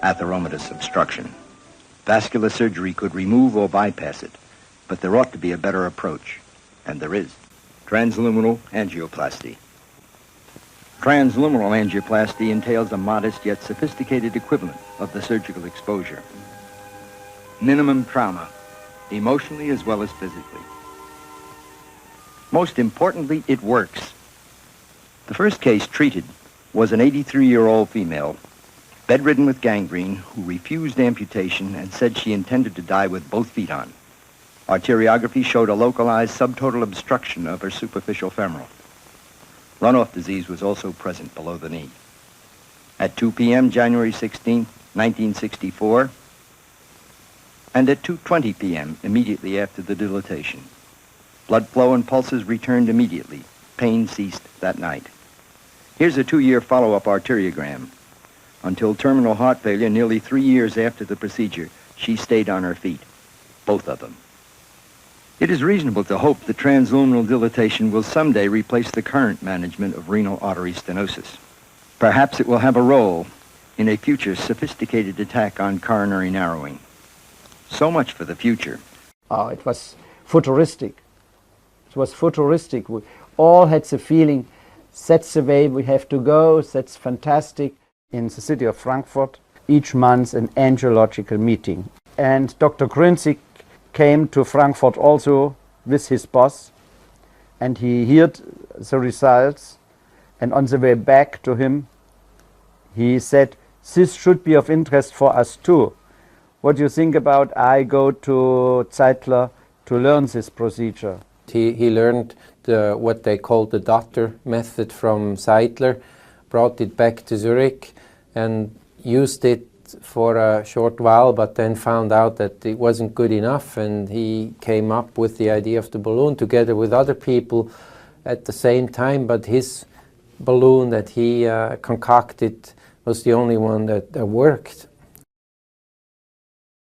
atheromatous obstruction. Vascular surgery could remove or bypass it, but there ought to be a better approach, and there is. Transluminal angioplasty. Transluminal angioplasty entails a modest yet sophisticated equivalent of the surgical exposure. Minimum trauma, emotionally as well as physically. Most importantly, it works. The first case treated was an 83-year-old female, bedridden with gangrene, who refused amputation and said she intended to die with both feet on. Arteriography showed a localized subtotal obstruction of her superficial femoral. Runoff disease was also present below the knee. At 2 p.m., January 16, 1964, and at 2:20 p.m., immediately after the dilatation. Blood flow and pulses returned immediately. Pain ceased that night. Here's a 2-year follow-up arteriogram. Until terminal heart failure, nearly 3 years after the procedure, she stayed on her feet, both of them. It is reasonable to hope that transluminal dilatation will someday replace the current management of renal artery stenosis. Perhaps it will have a role in a future sophisticated attack on coronary narrowing. So much for the future. It was futuristic. It was futuristic. We all had the feeling, that's the way we have to go, that's fantastic. In the city of Frankfurt, each month an angiological meeting. And Dr. Grünzig came to Frankfurt also with his boss, and he heard the results, and on the way back to him, he said, this should be of interest for us too. What do you think about I go to Zeitler to learn this procedure? He learned what they called the Dotter method from Zeitler, brought it back to Zurich and used it for a short while, but then found out that it wasn't good enough, and he came up with the idea of the balloon together with other people at the same time, but his balloon that he concocted was the only one that worked.